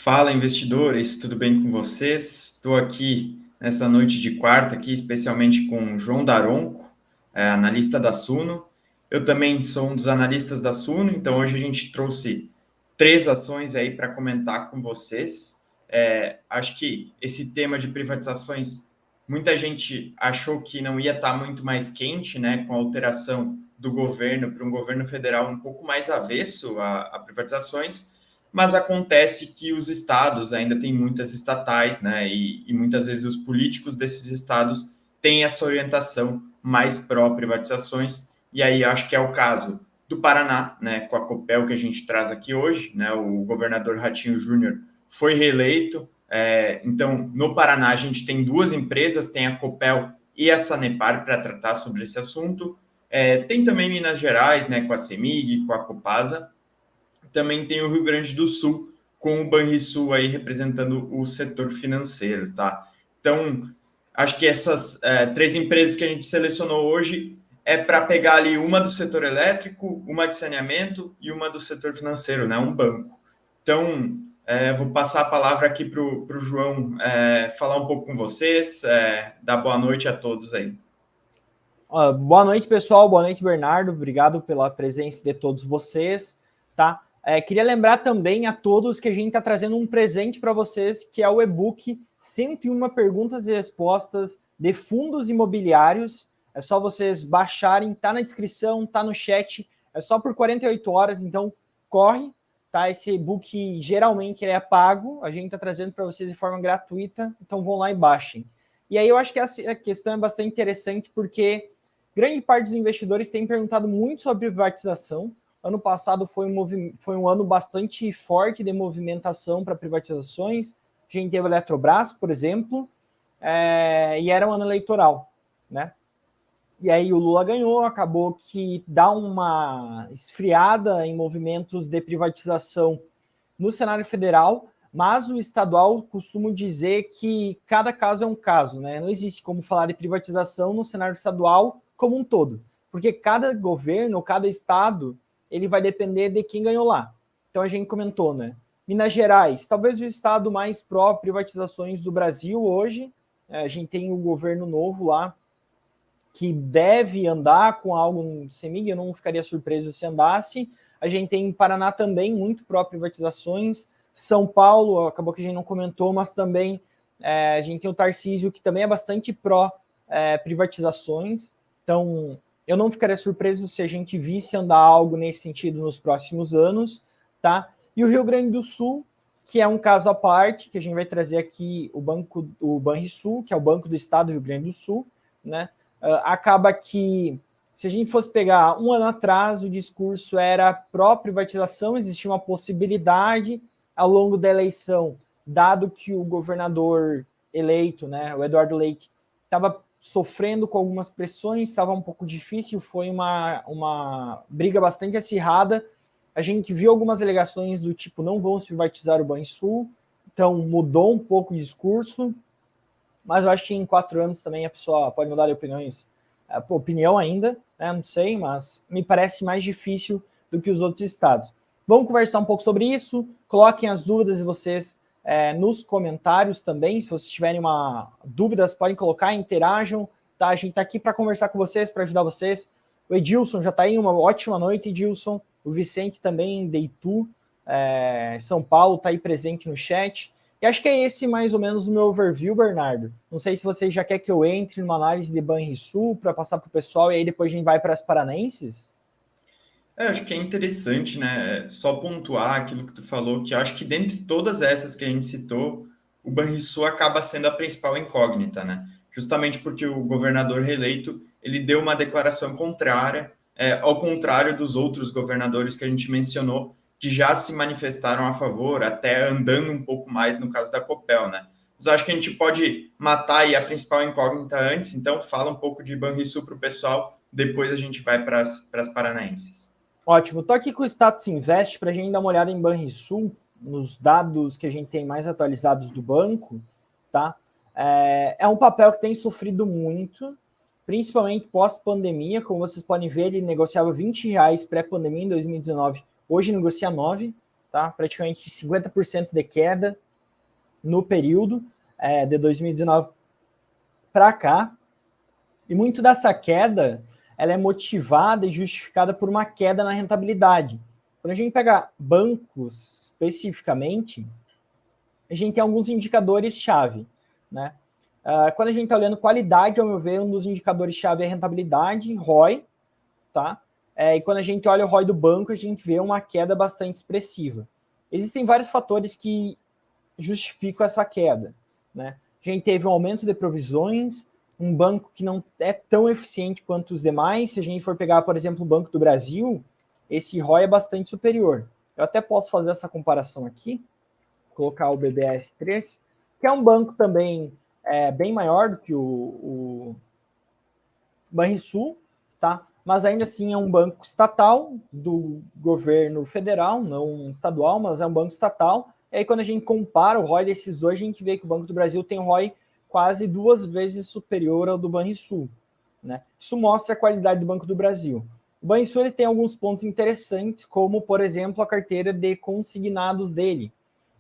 Fala, investidores, tudo bem com vocês? Estou aqui nessa noite de quarta, aqui, especialmente com o João Daronco, analista da Suno. Eu também sou um dos analistas da Suno, então hoje a gente trouxe três ações aí para comentar com vocês. Acho que esse tema de privatizações, muita gente achou que não ia estar muito mais quente, né, com a alteração do governo para um governo federal um pouco mais avesso a privatizações, mas acontece que os estados ainda têm muitas estatais, né? E muitas vezes os políticos desses estados têm essa orientação mais pró-privatizações, e aí acho que é o caso do Paraná, né? Com a Copel que a gente traz aqui hoje, né? O governador Ratinho Júnior foi reeleito. Então, no Paraná, a gente tem duas empresas, tem a Copel e a Sanepar para tratar sobre esse assunto. Tem também Minas Gerais, né? Com a CEMIG, com a Copasa. Também tem o Rio Grande do Sul, com o Banrisul aí representando o setor financeiro, tá? Então, acho que essas três empresas que a gente selecionou hoje é para pegar ali uma do setor elétrico, uma de saneamento e uma do setor financeiro, né? Um banco. Então, vou passar a palavra aqui para o João falar um pouco com vocês, dar boa noite a todos aí. Boa noite, pessoal. Boa noite, Bernardo. Obrigado pela presença de todos vocês, tá? Queria lembrar também a todos que a gente está trazendo um presente para vocês, que é o e-book 101 perguntas e respostas de fundos imobiliários. É só vocês baixarem, tá na descrição, tá no chat. É só por 48 horas, então corre, tá? Esse e-book geralmente ele é pago, a gente está trazendo para vocês de forma gratuita, então vão lá e baixem. E aí eu acho que a questão é bastante interessante porque grande parte dos investidores tem perguntado muito sobre privatização. Ano passado foi um ano bastante forte de movimentação para privatizações. A gente teve a Eletrobras, por exemplo, e era um ano eleitoral, né? E aí o Lula ganhou, acabou que dá uma esfriada em movimentos de privatização no cenário federal, mas o estadual costumo dizer que cada caso é um caso, né? Não existe como falar de privatização no cenário estadual como um todo, porque cada governo, cada estado, ele vai depender de quem ganhou lá. Então a gente comentou, né? Minas Gerais, talvez o estado mais pró-privatizações do Brasil hoje, a gente tem o governo novo lá, que deve andar com algo no CEMIG, eu não ficaria surpreso se andasse. A gente tem Paraná também, muito pró-privatizações. São Paulo, acabou que a gente não comentou, mas também a gente tem o Tarcísio, que também é bastante pró-privatizações. Então, eu não ficaria surpreso se a gente visse andar algo nesse sentido nos próximos anos, tá? E o Rio Grande do Sul, que é um caso à parte, que a gente vai trazer aqui o Banrisul, que é o Banco do Estado do Rio Grande do Sul, né? Acaba que, se a gente fosse pegar um ano atrás, o discurso era pró-privatização, existia uma possibilidade ao longo da eleição, dado que o governador eleito, né, o Eduardo Leite, estava sofrendo com algumas pressões, estava um pouco difícil, foi uma briga bastante acirrada. A gente viu algumas alegações do tipo, não vamos privatizar o Banrisul, então mudou um pouco o discurso, mas eu acho que em 4 anos também a pessoa pode mudar de opinião ainda, né? Não sei, mas me parece mais difícil do que os outros estados. Vamos conversar um pouco sobre isso, coloquem as dúvidas de vocês nos comentários também, se vocês tiverem dúvidas, podem colocar, interajam, tá? A gente está aqui para conversar com vocês, para ajudar vocês. O Edilson já está aí, uma ótima noite, Edilson. O Vicente também, de Itu, São Paulo, está aí presente no chat. E acho que é esse mais ou menos o meu overview, Bernardo. Não sei se você já quer que eu entre numa análise de Banrisul para passar para o pessoal e aí depois a gente vai para as paranenses. Acho que é interessante, né? Só pontuar aquilo que tu falou, que acho que dentre todas essas que a gente citou, o Banrisul acaba sendo a principal incógnita, né? Justamente porque o governador reeleito ele deu uma declaração contrária, ao contrário dos outros governadores que a gente mencionou, que já se manifestaram a favor, até andando um pouco mais no caso da Copel, né? Mas acho que a gente pode matar aí a principal incógnita antes, então fala um pouco de Banrisul para o pessoal, depois a gente vai para as paranaenses. Ótimo, estou aqui com o Status Invest para a gente dar uma olhada em Banrisul, nos dados que a gente tem mais atualizados do banco, tá? É um papel que tem sofrido muito, principalmente pós-pandemia. Como vocês podem ver, ele negociava R$ 20 pré-pandemia em 2019, hoje negocia 9. tá? Praticamente 50% de queda no período de 2019 para cá. E muito dessa queda ela é motivada e justificada por uma queda na rentabilidade. Quando a gente pega bancos especificamente, a gente tem alguns indicadores-chave, né? Quando a gente está olhando qualidade, ao meu ver, um dos indicadores-chave é a rentabilidade, ROI, tá? E quando a gente olha o ROI do banco, a gente vê uma queda bastante expressiva. Existem vários fatores que justificam essa queda, né? A gente teve um aumento de provisões, um banco que não é tão eficiente quanto os demais. Se a gente for pegar, por exemplo, o Banco do Brasil, esse ROI é bastante superior. Eu até posso fazer essa comparação aqui, colocar o BBS3, que é um banco também bem maior do que o Banrisul, tá? Mas ainda assim é um banco estatal do governo federal, não estadual, mas é um banco estatal. E aí quando a gente compara o ROI desses dois, a gente vê que o Banco do Brasil tem um ROI quase 2 vezes superior ao do Banrisul, né? Isso mostra a qualidade do Banco do Brasil. O Banrisul ele tem alguns pontos interessantes, como, por exemplo, a carteira de consignados dele.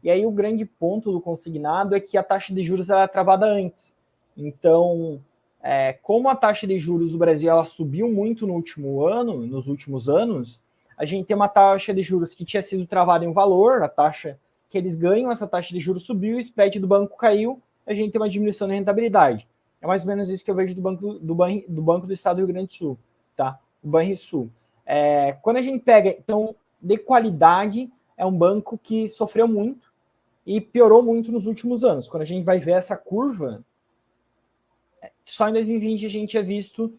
E aí o grande ponto do consignado é que a taxa de juros era travada antes. Então, como a taxa de juros do Brasil ela subiu muito no último ano, nos últimos anos, a gente tem uma taxa de juros que tinha sido travada em um valor, a taxa que eles ganham, essa taxa de juros subiu, o spread do banco caiu, a gente tem uma diminuição na rentabilidade. É mais ou menos isso que eu vejo do Banco do Estado do Rio Grande do Sul, tá? O Banrisul. Quando a gente pega, então, de qualidade, é um banco que sofreu muito e piorou muito nos últimos anos. Quando a gente vai ver essa curva, só em 2020 a gente tinha visto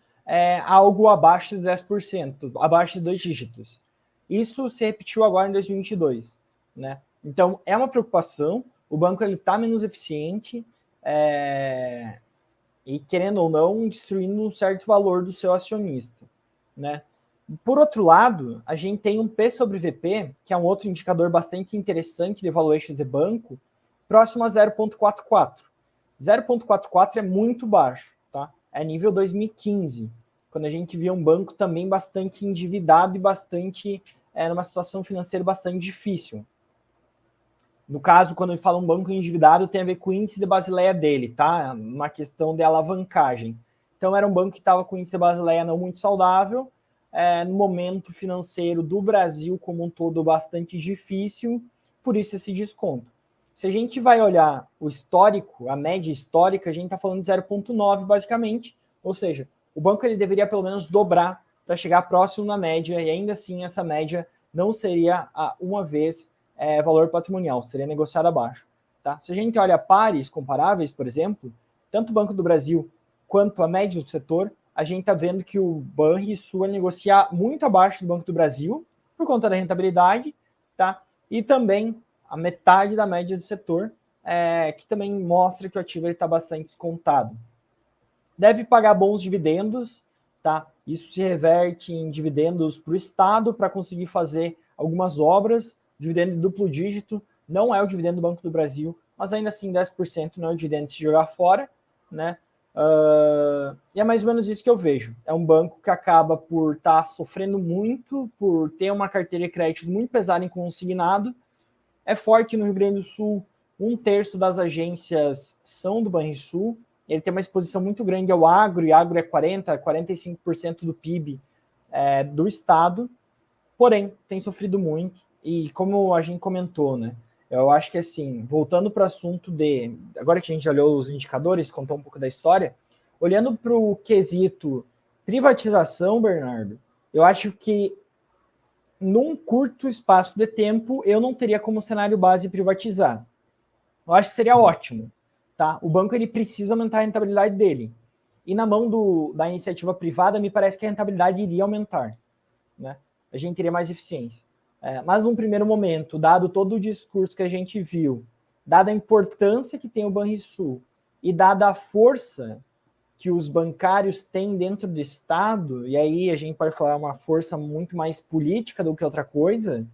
algo abaixo de 10%, abaixo de 2 dígitos. Isso se repetiu agora em 2022, né? Então, é uma preocupação, o banco está menos eficiente e, querendo ou não, destruindo um certo valor do seu acionista, né? Por outro lado, a gente tem um P sobre VP, que é um outro indicador bastante interessante de valuations de banco, próximo a 0,44. 0,44 é muito baixo, tá? É nível 2015, quando a gente via um banco também bastante endividado e bastante numa situação financeira bastante difícil. No caso, quando eu falo um banco endividado, tem a ver com o índice de Basileia dele, tá? Uma questão de alavancagem. Então, era um banco que estava com o índice de Basileia não muito saudável, no momento financeiro do Brasil como um todo bastante difícil, por isso esse desconto. Se a gente vai olhar o histórico, a média histórica, a gente está falando de 0,9 basicamente, ou seja, o banco ele deveria pelo menos dobrar para chegar próximo na média, e ainda assim essa média não seria uma vez valor patrimonial, seria negociado abaixo. Tá? Se a gente olha pares comparáveis, por exemplo, tanto o Banco do Brasil quanto a média do setor, a gente está vendo que o Banrisul negocia muito abaixo do Banco do Brasil, por conta da rentabilidade, tá? E também a metade da média do setor, que também mostra que o ativo está bastante descontado. Deve pagar bons dividendos, tá? Isso se reverte em dividendos para o Estado para conseguir fazer algumas obras. Dividendo de duplo dígito não é o dividendo do Banco do Brasil, mas ainda assim 10% não é o dividendo de se jogar fora, né? E é mais ou menos isso que eu vejo. É um banco que acaba por estar sofrendo muito, por ter uma carteira de crédito muito pesada em consignado. É forte no Rio Grande do Sul, 1/3 das agências são do Banrisul. Ele tem uma exposição muito grande ao agro, e agro é 45% do PIB do estado, porém tem sofrido muito. E como a gente comentou, né? Eu acho que assim, voltando para o assunto agora que a gente olhou os indicadores, contou um pouco da história, olhando para o quesito privatização, Bernardo, eu acho que num curto espaço de tempo eu não teria como cenário base privatizar. Eu acho que seria ótimo, tá? O banco ele precisa aumentar a rentabilidade dele. E na mão da iniciativa privada, me parece que a rentabilidade iria aumentar, né? A gente teria mais eficiência. Mas num primeiro momento, dado todo o discurso que a gente viu, dada a importância que tem o Banrisul e dada a força que os bancários têm dentro do Estado, e aí a gente pode falar uma força muito mais política do que outra coisa,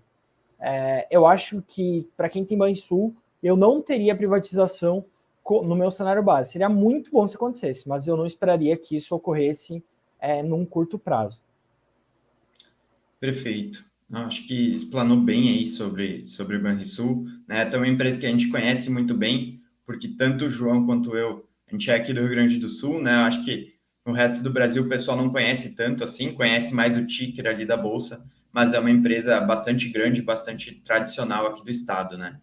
eu acho que, para quem tem Banrisul, eu não teria privatização no meu cenário base. Seria muito bom se acontecesse, mas eu não esperaria que isso ocorresse num curto prazo. Perfeito. Acho que explanou bem aí sobre o Banrisul, né? É uma empresa que a gente conhece muito bem, porque tanto o João quanto eu, a gente é aqui do Rio Grande do Sul, né? Acho que no resto do Brasil o pessoal não conhece tanto assim, conhece mais o ticker ali da Bolsa, mas é uma empresa bastante grande, bastante tradicional aqui do estado, né?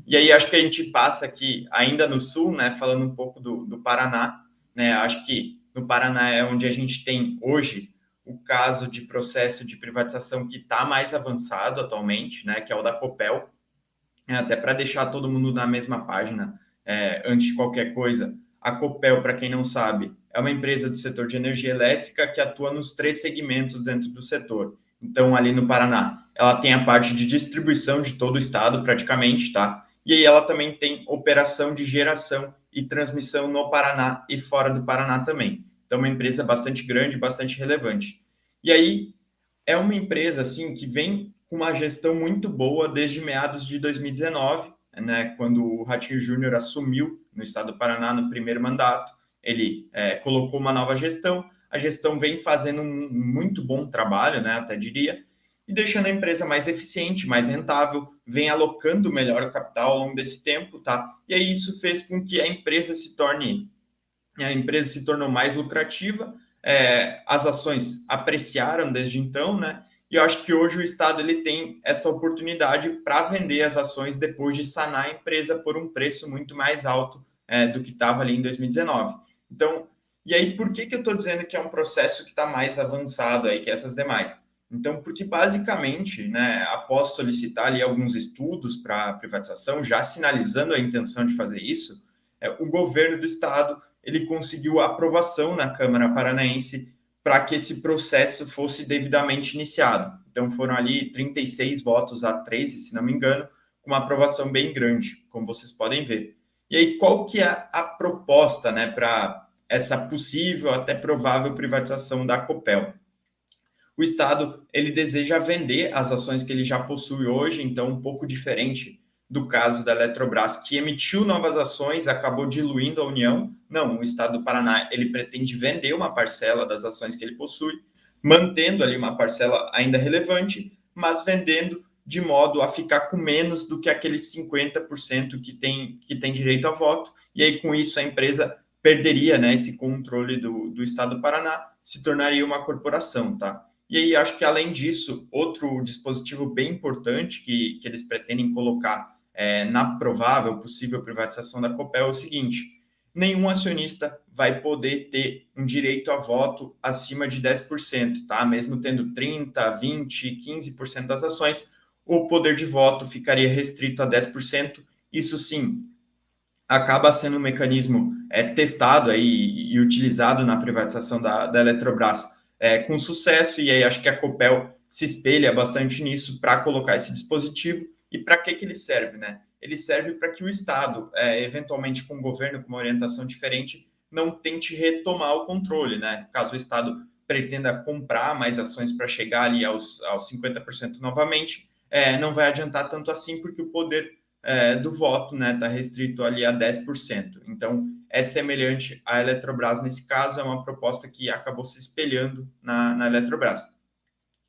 E aí acho que a gente passa aqui ainda no Sul, né? Falando um pouco do Paraná, né? Acho que no Paraná é onde a gente tem hoje o caso de processo de privatização que está mais avançado atualmente, né, que é o da Copel, até para deixar todo mundo na mesma página, antes de qualquer coisa. A Copel, para quem não sabe, é uma empresa do setor de energia elétrica que atua nos 3 segmentos dentro do setor. Então, ali no Paraná, ela tem a parte de distribuição de todo o estado, praticamente, tá? E aí ela também tem operação de geração e transmissão no Paraná e fora do Paraná também. Então, uma empresa bastante grande, bastante relevante. E aí, é uma empresa assim que vem com uma gestão muito boa desde meados de 2019, né, quando o Ratinho Júnior assumiu no estado do Paraná no primeiro mandato. Ele colocou uma nova gestão, a gestão vem fazendo um muito bom trabalho, né, até diria, e deixando a empresa mais eficiente, mais rentável, vem alocando melhor o capital ao longo desse tempo, tá? E aí isso fez com que a empresa se tornou mais lucrativa, as ações apreciaram desde então, né? E eu acho que hoje o Estado ele tem essa oportunidade para vender as ações depois de sanar a empresa por um preço muito mais alto do que estava ali em 2019. Então, e aí por que eu estou dizendo que é um processo que está mais avançado aí que essas demais? Então, porque basicamente, né, após solicitar ali alguns estudos para a privatização, já sinalizando a intenção de fazer isso, o governo do estado ele conseguiu a aprovação na Câmara Paranaense para que esse processo fosse devidamente iniciado. Então foram ali 36 votos a 13, se não me engano, com uma aprovação bem grande, como vocês podem ver. E aí qual que é a proposta, né, para essa possível até provável privatização da Copel? O Estado ele deseja vender as ações que ele já possui hoje, então um pouco diferente do caso da Eletrobras, que emitiu novas ações, acabou diluindo a União. Não, o Estado do Paraná ele pretende vender uma parcela das ações que ele possui, mantendo ali uma parcela ainda relevante, mas vendendo de modo a ficar com menos do que aqueles 50% que tem direito a voto. E aí, com isso, a empresa perderia, né, esse controle do Estado do Paraná, se tornaria uma corporação, tá? E aí, acho que além disso, outro dispositivo bem importante que eles pretendem colocar na provável, possível privatização da Copel é o seguinte: nenhum acionista vai poder ter um direito a voto acima de 10%, tá? Mesmo tendo 30, 20, 15% das ações, o poder de voto ficaria restrito a 10%. Isso sim, acaba sendo um mecanismo testado aí, e utilizado na privatização da Eletrobras com sucesso, e aí acho que a Copel se espelha bastante nisso para colocar esse dispositivo. E para que ele serve, né? Ele serve para que o Estado, eventualmente com o governo com uma orientação diferente, não tente retomar o controle, né? Caso o Estado pretenda comprar mais ações para chegar ali aos 50% novamente, não vai adiantar tanto assim, porque o poder do voto, né, está restrito ali a 10%. Então, é semelhante à Eletrobras nesse caso, é uma proposta que acabou se espelhando na Eletrobras.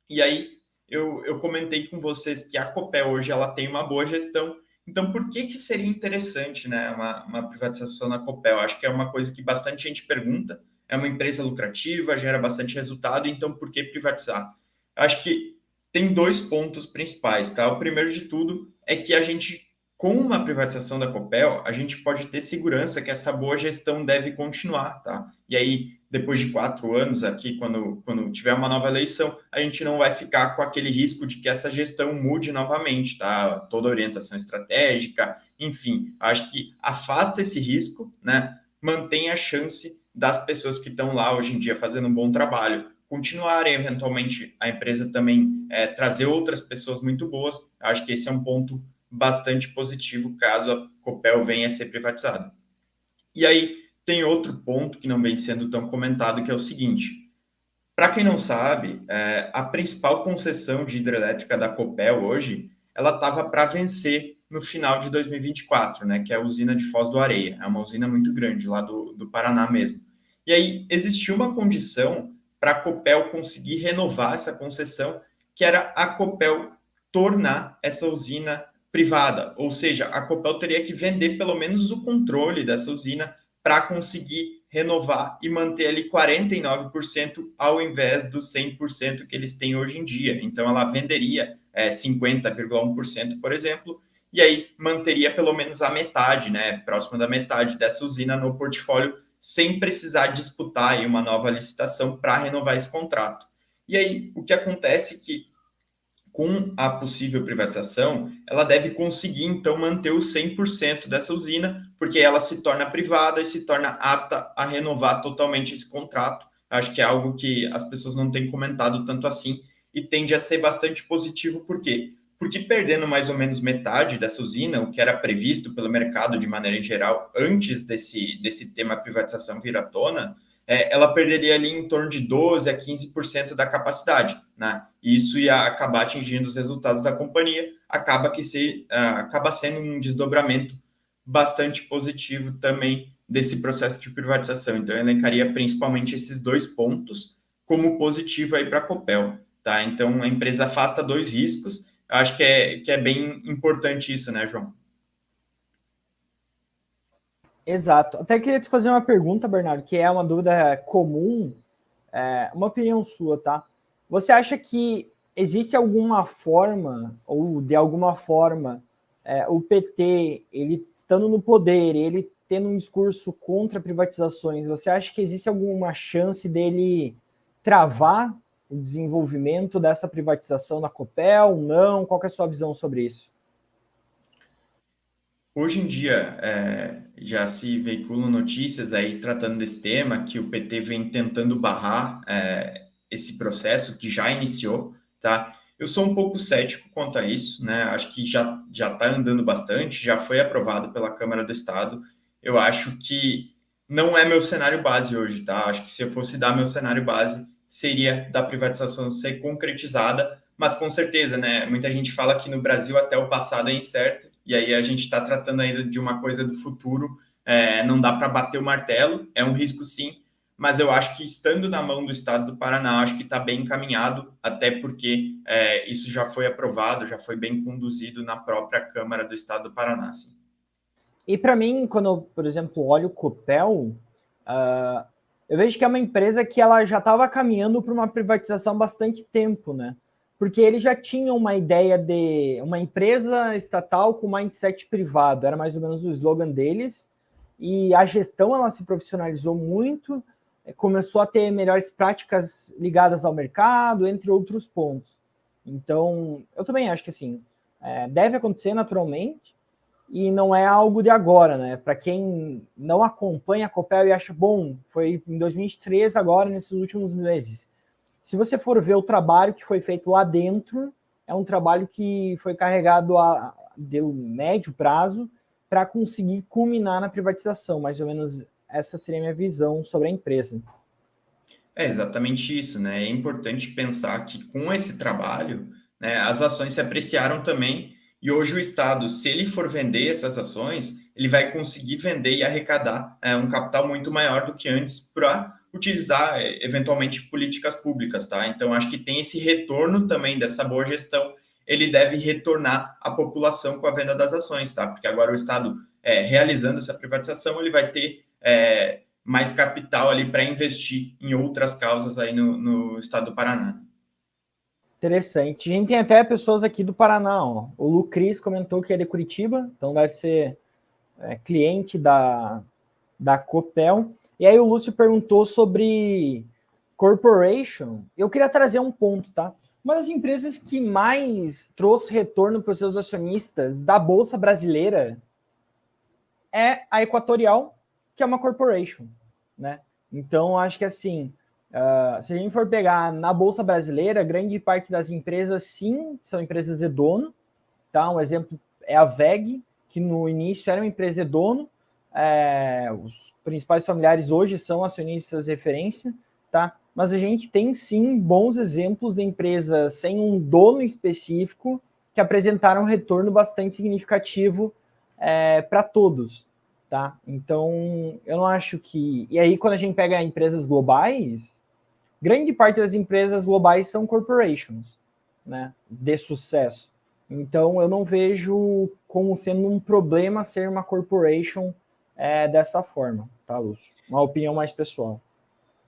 E aí, eu comentei com vocês que a Copel hoje ela tem uma boa gestão, então por que seria interessante, né, uma privatização na Copel? Acho que é uma coisa que bastante gente pergunta, é uma empresa lucrativa, gera bastante resultado, então por que privatizar? Acho que tem dois pontos principais, tá? O primeiro de tudo é que a gente, com uma privatização da Copel, a gente pode ter segurança que essa boa gestão deve continuar, tá? E aí, depois de 4 anos aqui, quando tiver uma nova eleição, a gente não vai ficar com aquele risco de que essa gestão mude novamente, tá? Toda orientação estratégica, enfim, acho que afasta esse risco, né? Mantém a chance das pessoas que estão lá hoje em dia fazendo um bom trabalho continuarem, eventualmente, a empresa também trazer outras pessoas muito boas. Acho que esse é um ponto bastante positivo caso a Copel venha a ser privatizada. E aí tem outro ponto que não vem sendo tão comentado, que é o seguinte: para quem não sabe, a principal concessão de hidrelétrica da Copel hoje, ela estava para vencer no final de 2024, né, que é a usina de Foz do Areia. É uma usina muito grande lá do Paraná mesmo. E aí existiu uma condição para a Copel conseguir renovar essa concessão que era a Copel tornar essa usina privada, ou seja, a Copel teria que vender pelo menos o controle dessa usina para conseguir renovar e manter ali 49% ao invés dos 100% que eles têm hoje em dia. Então, ela venderia 50,1%, por exemplo, e aí manteria pelo menos a metade, né, próximo da metade dessa usina no portfólio, sem precisar disputar aí uma nova licitação para renovar esse contrato. E aí, o que acontece é que com a possível privatização, ela deve conseguir, então, manter os 100% dessa usina, porque ela se torna privada e se torna apta a renovar totalmente esse contrato. Acho que é algo que as pessoas não têm comentado tanto assim e tende a ser bastante positivo, por quê? Porque perdendo mais ou menos metade dessa usina, o que era previsto pelo mercado de maneira geral antes desse tema privatização vir à tona, ela perderia ali em torno de 12 a 15% da capacidade, né? E isso ia acabar atingindo os resultados da companhia, acaba sendo um desdobramento bastante positivo também desse processo de privatização. Então, eu elencaria principalmente esses dois pontos como positivo aí para a Copel, tá? Então, a empresa afasta dois riscos. Eu acho que é bem importante isso, né, João? Exato. Até queria te fazer uma pergunta, Bernardo, que é uma dúvida comum, uma opinião sua, tá? Você acha que existe alguma forma, ou de alguma forma, o PT, ele estando no poder, ele tendo um discurso contra privatizações, você acha que existe alguma chance dele travar o desenvolvimento dessa privatização na Copel? Não? Qual que é a sua visão sobre isso? Hoje em dia, já se veiculam notícias aí tratando desse tema, que o PT vem tentando barrar esse processo que já iniciou, tá? Eu sou um pouco cético quanto a isso, né? Acho que já está andando bastante, já foi aprovado pela Câmara do Estado. Eu acho que não é meu cenário base hoje, tá? Acho que se eu fosse dar meu cenário base, seria da privatização ser concretizada, mas com certeza, né? Muita gente fala que no Brasil até o passado é incerto, e aí a gente está tratando ainda de uma coisa do futuro, não dá para bater o martelo, é um risco sim, mas eu acho que estando na mão do Estado do Paraná, acho que está bem encaminhado, até porque isso já foi aprovado, já foi bem conduzido na própria Câmara do Estado do Paraná. Sim. E para mim, quando eu, por exemplo, olho o Copel, eu vejo que é uma empresa que ela já estava caminhando para uma privatização há bastante tempo, né? Porque eles já tinham uma ideia de uma empresa estatal com mindset privado, era mais ou menos o slogan deles, e a gestão ela se profissionalizou muito, começou a ter melhores práticas ligadas ao mercado, entre outros pontos. Então, eu também acho que assim, deve acontecer naturalmente, e não é algo de agora, né? Para quem não acompanha a Copel e acha, bom, foi em 2023 agora, nesses últimos meses. Se você for ver o trabalho que foi feito lá dentro, é um trabalho que foi carregado de médio prazo para conseguir culminar na privatização. Mais ou menos essa seria a minha visão sobre a empresa. É exatamente isso, né? É importante pensar que com esse trabalho, né, as ações se apreciaram também, e hoje o Estado, se ele for vender essas ações, ele vai conseguir vender e arrecadar um capital muito maior do que antes para utilizar eventualmente políticas públicas, tá? Então acho que tem esse retorno também dessa boa gestão, ele deve retornar à população com a venda das ações, tá? Porque agora o Estado realizando essa privatização, ele vai ter mais capital ali para investir em outras causas aí no estado do Paraná. Interessante. A gente tem até pessoas aqui do Paraná. Ó. O Lu Cris comentou que é de Curitiba, então deve ser cliente da Copel. E aí o Lúcio perguntou sobre corporation. Eu queria trazer um ponto, tá? Uma das empresas que mais trouxe retorno para os seus acionistas da Bolsa Brasileira é a Equatorial, que é uma corporation, né? Então, acho que assim, se a gente for pegar na Bolsa Brasileira, grande parte das empresas, sim, são empresas de dono, tá? Um exemplo é a VEG, que no início era uma empresa de dono, os principais familiares hoje são acionistas de referência, tá? Mas a gente tem sim bons exemplos de empresas sem um dono específico que apresentaram um retorno bastante significativo para todos, tá? Então, eu não acho que... E aí, quando a gente pega empresas globais, grande parte das empresas globais são corporations, né, de sucesso. Então, eu não vejo como sendo um problema ser uma corporation dessa forma, tá, Lúcio? Uma opinião mais pessoal.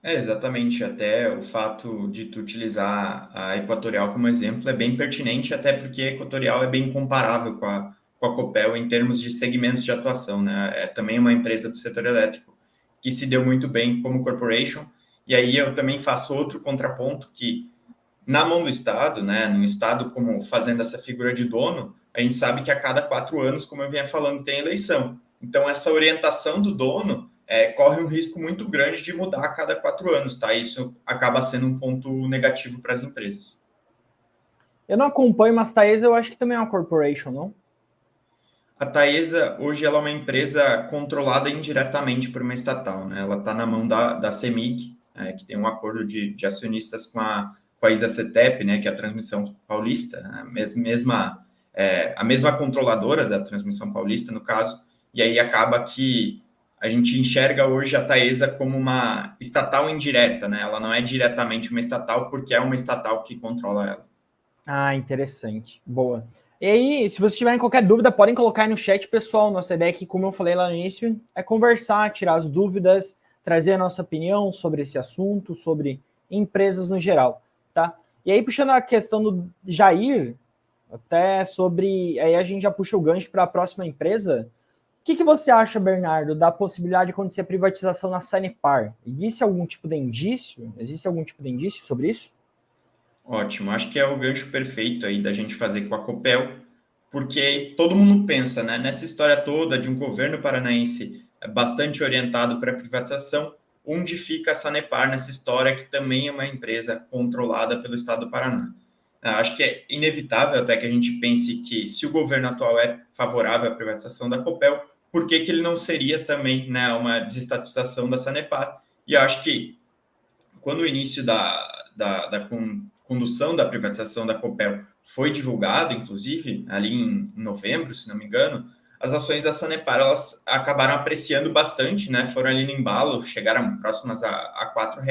Exatamente. Até o fato de tu utilizar a Equatorial como exemplo é bem pertinente, até porque a Equatorial é bem comparável com a Copel em termos de segmentos de atuação, né? É também uma empresa do setor elétrico que se deu muito bem como corporation. E aí eu também faço outro contraponto que, na mão do Estado, né, no Estado como fazendo essa figura de dono, a gente sabe que a cada 4 anos, como eu vinha falando, tem eleição. Então, essa orientação do dono corre um risco muito grande de mudar a cada 4 anos, tá? Isso acaba sendo um ponto negativo para as empresas. Eu não acompanho, mas Taesa eu acho que também é uma corporation, não? A Taesa, hoje, ela é uma empresa controlada indiretamente por uma estatal, né? Ela está na mão da CEMIG, que tem um acordo de acionistas com a ISA-CETEP, né? Que é a Transmissão Paulista, né? A mesma controladora da Transmissão Paulista, no caso, e aí acaba que a gente enxerga hoje a Taesa como uma estatal indireta, né? Ela não é diretamente uma estatal, porque é uma estatal que controla ela. Ah, interessante. Boa. E aí, se vocês tiverem qualquer dúvida, podem colocar aí no chat, pessoal. Nossa ideia aqui, como eu falei lá no início, é conversar, tirar as dúvidas, trazer a nossa opinião sobre esse assunto, sobre empresas no geral, tá? E aí, puxando a questão do Jair, até sobre... Aí a gente já puxa o gancho para a próxima empresa. O que você acha, Bernardo, da possibilidade de acontecer a privatização na Sanepar? Existe algum tipo de indício? Existe algum tipo de indício sobre isso? Ótimo, acho que é o gancho perfeito aí da gente fazer com a Copel, porque todo mundo pensa, né, nessa história toda de um governo paranaense bastante orientado para a privatização, onde fica a Sanepar nessa história, que também é uma empresa controlada pelo Estado do Paraná. Acho que é inevitável até que a gente pense que, se o governo atual é favorável à privatização da Copel, por que ele não seria também, né, uma desestatização da Sanepar? E acho que, quando o início da condução da privatização da Copel foi divulgado, inclusive, ali em novembro, se não me engano, as ações da Sanepar, elas acabaram apreciando bastante, né? Foram ali no embalo, chegaram próximas a R$ 4.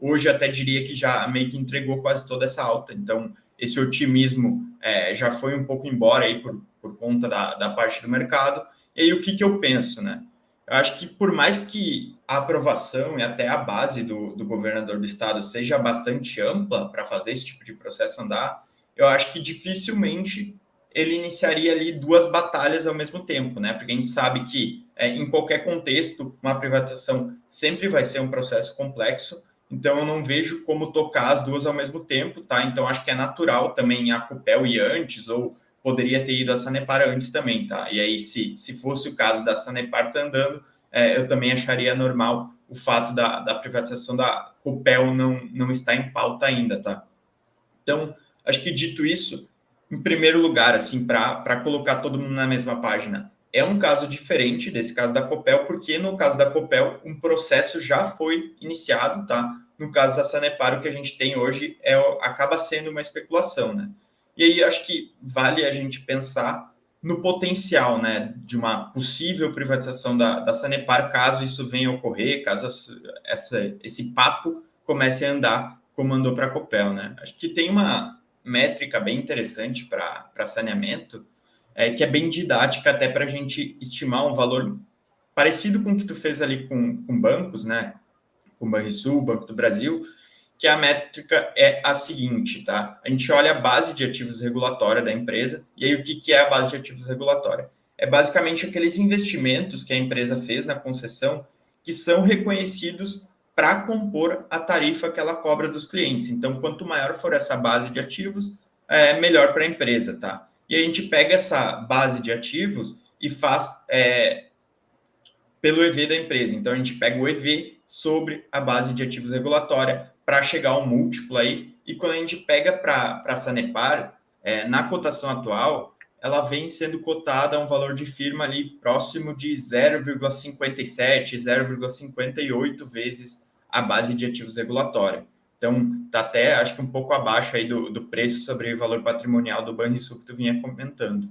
Hoje, até diria que já meio que entregou quase toda essa alta. Então, esse otimismo já foi um pouco embora aí por conta da parte do mercado. E aí, o que eu penso, né? Eu acho que, por mais que a aprovação e até a base do governador do estado seja bastante ampla para fazer esse tipo de processo andar, eu acho que dificilmente ele iniciaria ali duas batalhas ao mesmo tempo, né? Porque a gente sabe que, em qualquer contexto, uma privatização sempre vai ser um processo complexo, então eu não vejo como tocar as duas ao mesmo tempo, tá? Então acho que é natural também a Copel ir antes, ou poderia ter ido a Sanepar antes também, tá? E aí, se fosse o caso da Sanepar estar andando, eu também acharia normal o fato da privatização da Copel não estar em pauta ainda, tá? Então, acho que, dito isso, em primeiro lugar, assim, para colocar todo mundo na mesma página, é um caso diferente desse caso da Copel, porque no caso da Copel, um processo já foi iniciado, tá? No caso da Sanepar, o que a gente tem hoje acaba sendo uma especulação, né? E aí acho que vale a gente pensar no potencial, né, de uma possível privatização da Sanepar, caso isso venha a ocorrer, caso esse papo comece a andar como andou para a Copel, né? Acho que tem uma métrica bem interessante para saneamento, que é bem didática até para a gente estimar um valor parecido com o que tu fez ali com bancos, né? Com o Banrisul, Banco do Brasil, que a métrica é a seguinte, tá? A gente olha a base de ativos regulatória da empresa, e aí o que é a base de ativos regulatória? É basicamente aqueles investimentos que a empresa fez na concessão que são reconhecidos para compor a tarifa que ela cobra dos clientes. Então, quanto maior for essa base de ativos, melhor para a empresa, tá? E a gente pega essa base de ativos e faz pelo EV da empresa. Então, a gente pega o EV sobre a base de ativos regulatória para chegar ao múltiplo aí. E quando a gente pega para a Sanepar, na cotação atual, ela vem sendo cotada a um valor de firma ali próximo de 0,57, 0,58 vezes a base de ativos regulatória. Então, está até, acho que um pouco abaixo aí do preço sobre o valor patrimonial do Banrisul que tu vinha comentando.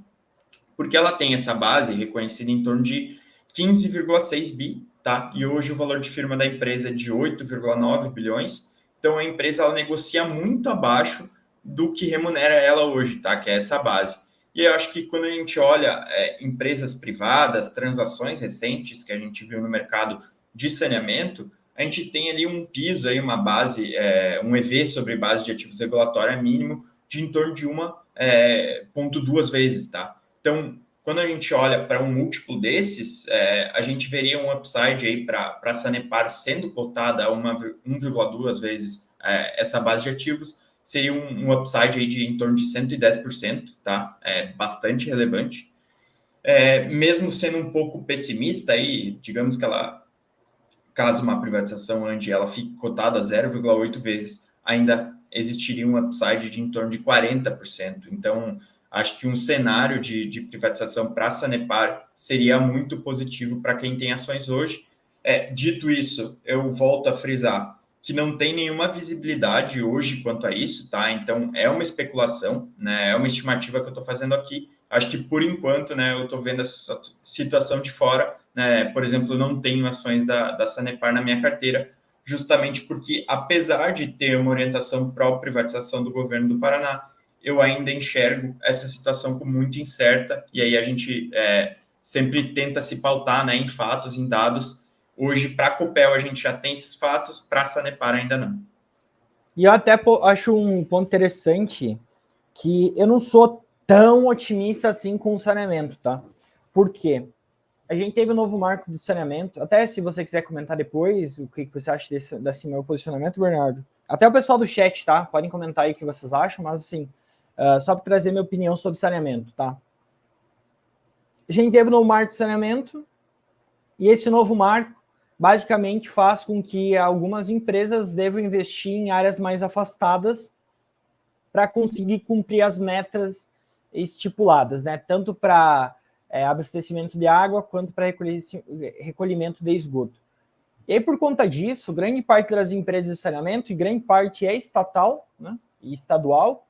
Porque ela tem essa base reconhecida em torno de 15,6 bi, tá? E hoje o valor de firma da empresa é de 8,9 bilhões. Então a empresa ela negocia muito abaixo do que remunera ela hoje, tá? Que é essa base. E eu acho que quando a gente olha empresas privadas, transações recentes que a gente viu no mercado de saneamento, a gente tem ali um piso, aí, uma base, um EV sobre base de ativos regulatória mínimo de em torno de 1,2 vezes, tá? Então, quando a gente olha para um múltiplo desses, a gente veria um upside aí para a Sanepar sendo cotada a 1,2 vezes essa base de ativos, seria um upside aí de em torno de 110%, tá? É bastante relevante. Mesmo sendo um pouco pessimista aí, digamos que ela, caso uma privatização onde ela fique cotada a 0,8 vezes, ainda existiria um upside de em torno de 40%. Então, acho que um cenário de privatização para a Sanepar seria muito positivo para quem tem ações hoje. Dito isso, eu volto a frisar que não tem nenhuma visibilidade hoje quanto a isso, tá? Então, é uma especulação, né? É uma estimativa que eu estou fazendo aqui. Acho que, por enquanto, né, eu estou vendo essa situação de fora, né? Por exemplo, eu não tenho ações da Sanepar na minha carteira, justamente porque, apesar de ter uma orientação pró-privatização do governo do Paraná, eu ainda enxergo essa situação como muito incerta, e aí a gente sempre tenta se pautar, né, em fatos, em dados. Hoje, para a Copel, a gente já tem esses fatos, para a Sanepar ainda não. E eu até acho um ponto interessante que eu não sou tão otimista assim com o saneamento, tá? Por quê? A gente teve o novo marco do saneamento. Até se você quiser comentar depois o que você acha desse meu posicionamento, Bernardo. Até o pessoal do chat, tá? Podem comentar aí o que vocês acham, mas assim, só para trazer minha opinião sobre saneamento, tá? A gente teve o novo marco do saneamento e esse novo marco basicamente faz com que algumas empresas devam investir em áreas mais afastadas para conseguir cumprir as metas estipuladas, né? Tanto para abastecimento de água quanto para recolhimento de esgoto. E aí, por conta disso, grande parte das empresas de saneamento, e grande parte é estatal, né, e estadual,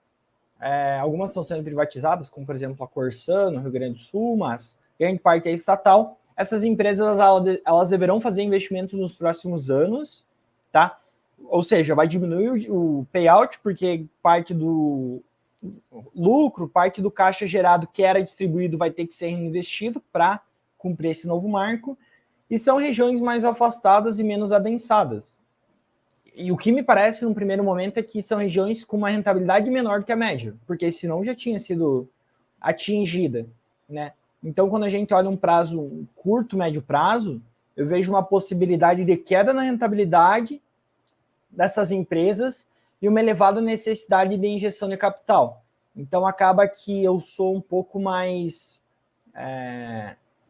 algumas estão sendo privatizadas, como, por exemplo, a Corsã, no Rio Grande do Sul, mas grande parte é estatal. Essas empresas, elas deverão fazer investimentos nos próximos anos, tá? Ou seja, vai diminuir o payout, porque parte do lucro, parte do caixa gerado que era distribuído vai ter que ser reinvestido para cumprir esse novo marco, e são regiões mais afastadas e menos adensadas. E o que me parece, no primeiro momento, é que são regiões com uma rentabilidade menor do que a média, porque senão já tinha sido atingida, né? Então, quando a gente olha um prazo um curto, médio prazo, eu vejo uma possibilidade de queda na rentabilidade dessas empresas e uma elevada necessidade de injeção de capital. Então, acaba que eu sou um pouco mais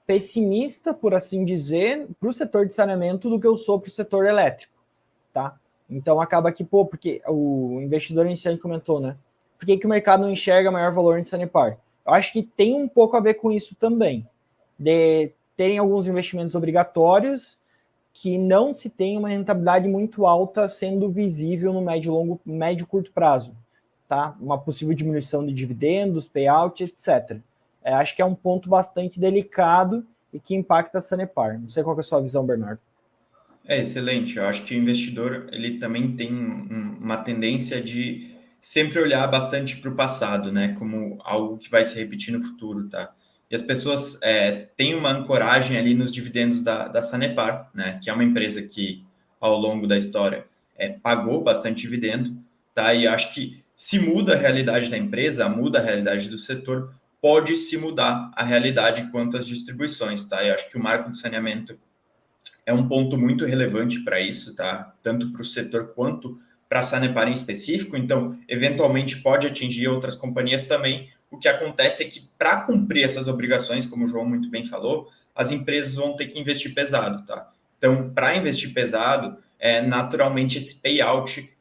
pessimista, por assim dizer, para o setor de saneamento do que eu sou para o setor elétrico, tá? Então, acaba que, porque o investidor inicial comentou, né? Por que o mercado não enxerga maior valor em Sanepar? Eu acho que tem um pouco a ver com isso também, de terem alguns investimentos obrigatórios que não se tem uma rentabilidade muito alta sendo visível no médio e curto prazo, tá? Uma possível diminuição de dividendos, payout, etc. Acho que é um ponto bastante delicado e que impacta a Sanepar. Não sei qual é a sua visão, Bernardo. Excelente. Eu acho que o investidor ele também tem uma tendência de sempre olhar bastante para o passado, né? Como algo que vai se repetir no futuro, tá? E as pessoas têm uma ancoragem ali nos dividendos da Sanepar, né? Que é uma empresa que, ao longo da história, pagou bastante dividendo, tá? E acho que se muda a realidade da empresa, muda a realidade do setor, pode se mudar a realidade quanto às distribuições, tá? Eu acho que o marco do saneamento é um ponto muito relevante para isso, tá? Tanto para o setor quanto para a Sanepar em específico. Então, eventualmente pode atingir outras companhias também. O que acontece é que para cumprir essas obrigações, como o João muito bem falou, as empresas vão ter que investir pesado, tá? Então, para investir pesado, naturalmente esse payout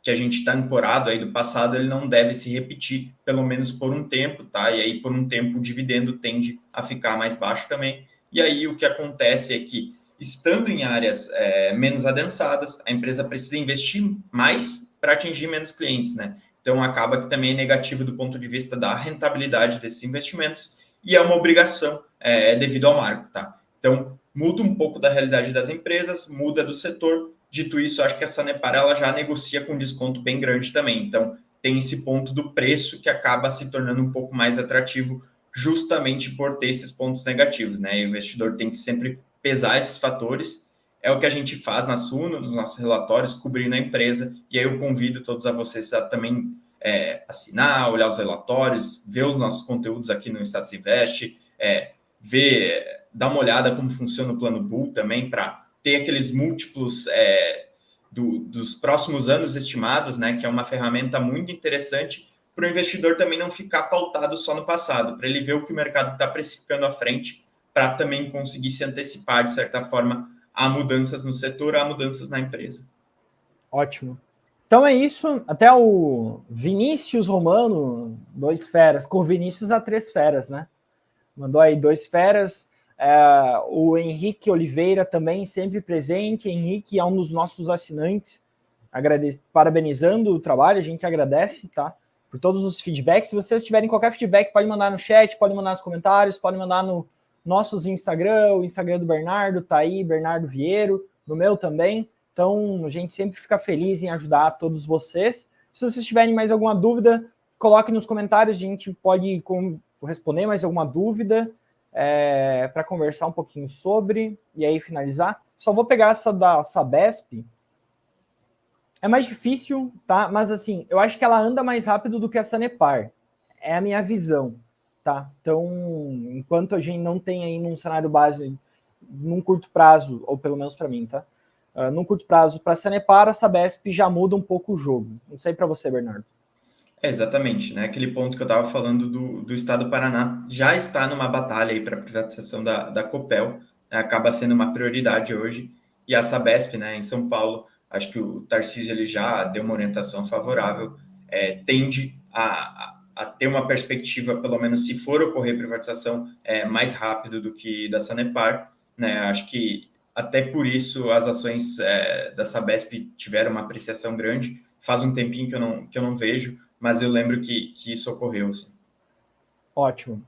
que a gente está ancorado aí do passado, ele não deve se repetir, pelo menos por um tempo, tá? E aí, por um tempo, o dividendo tende a ficar mais baixo também. E aí o que acontece é que, estando em áreas menos adensadas, a empresa precisa investir mais para atingir menos clientes, né? Então acaba que também é negativo do ponto de vista da rentabilidade desses investimentos e é uma obrigação devido ao marco, tá? Então muda um pouco da realidade das empresas, muda do setor. Dito isso, acho que a Sanepar ela já negocia com desconto bem grande também. Então tem esse ponto do preço que acaba se tornando um pouco mais atrativo justamente por ter esses pontos negativos, né? E o investidor tem que sempre pesar esses fatores. É o que a gente faz na Suno, nos nossos relatórios, cobrindo a empresa. E aí eu convido todos a vocês a também assinar, olhar os relatórios, ver os nossos conteúdos aqui no Status Invest, dar uma olhada como funciona o plano Bull também, para ter aqueles múltiplos dos próximos anos estimados, né? Que é uma ferramenta muito interessante para o investidor também não ficar pautado só no passado, para ele ver o que o mercado está precificando à frente, para também conseguir se antecipar, de certa forma, a mudanças no setor, a mudanças na empresa. Ótimo. Então é isso. Até o Vinícius Romano, 2 feras, com o Vinícius dá 3 feras, né? Mandou aí 2 feras. O Henrique Oliveira também, sempre presente. Henrique é um dos nossos assinantes, parabenizando o trabalho, a gente agradece, tá? Por todos os feedbacks. Se vocês tiverem qualquer feedback, pode mandar no chat, pode mandar nos comentários, pode mandar no nossos Instagram, o Instagram do Bernardo, tá aí, Bernardo Vieiro, no meu também. Então, a gente sempre fica feliz em ajudar todos vocês. Se vocês tiverem mais alguma dúvida, coloque nos comentários, a gente pode responder mais alguma dúvida para conversar um pouquinho sobre, e aí finalizar. Só vou pegar essa da Sabesp. É mais difícil, tá? Mas assim, eu acho que ela anda mais rápido do que a Sanepar. É a minha visão, tá? Então, enquanto a gente não tem aí num cenário base, num curto prazo, ou pelo menos para mim, tá? Num curto prazo, para a Sanepar, a Sabesp já muda um pouco o jogo. Não sei para você, Bernardo. Exatamente, né? Aquele ponto que eu estava falando do Estado do Paraná já está numa batalha aí para a privatização da Copel, né? Acaba sendo uma prioridade hoje, e a Sabesp, né, em São Paulo, acho que o Tarcísio ele já deu uma orientação favorável, tende a ter uma perspectiva, pelo menos se for ocorrer privatização, mais rápido do que da Sanepar, né? Acho que até por isso as ações da Sabesp tiveram uma apreciação grande. Faz um tempinho que eu não vejo, mas eu lembro que isso ocorreu, sim. Ótimo.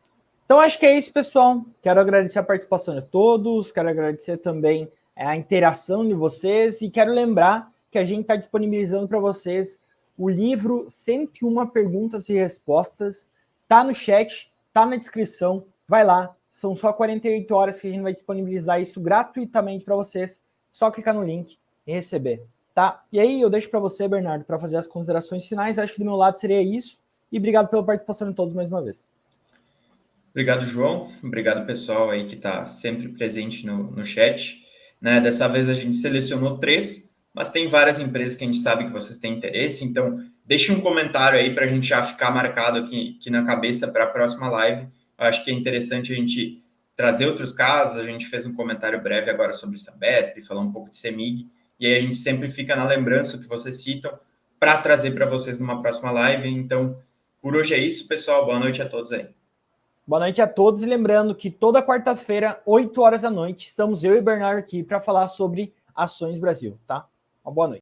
Então, acho que é isso, pessoal. Quero agradecer a participação de todos, quero agradecer também a interação de vocês e quero lembrar que a gente está disponibilizando para vocês o livro 101 Perguntas e Respostas. Tá no chat, tá na descrição, vai lá. São só 48 horas que a gente vai disponibilizar isso gratuitamente para vocês. Só clicar no link e receber. Tá? E aí eu deixo para você, Bernardo, para fazer as considerações finais. Acho que do meu lado seria isso. E obrigado pela participação de todos mais uma vez. Obrigado, João. Obrigado, pessoal aí que está sempre presente no chat. Né? Dessa vez a gente selecionou 3, mas tem várias empresas que a gente sabe que vocês têm interesse. Então, deixe um comentário aí para a gente já ficar marcado aqui na cabeça para a próxima live. Eu acho que é interessante a gente trazer outros casos. A gente fez um comentário breve agora sobre Sabesp, falar um pouco de CEMIG. E aí a gente sempre fica na lembrança que vocês citam para trazer para vocês numa próxima live. Então, por hoje é isso, pessoal. Boa noite a todos aí. Boa noite a todos e lembrando que toda quarta-feira, 8 horas da noite, estamos eu e o Bernardo aqui para falar sobre Ações Brasil, tá? Uma boa noite.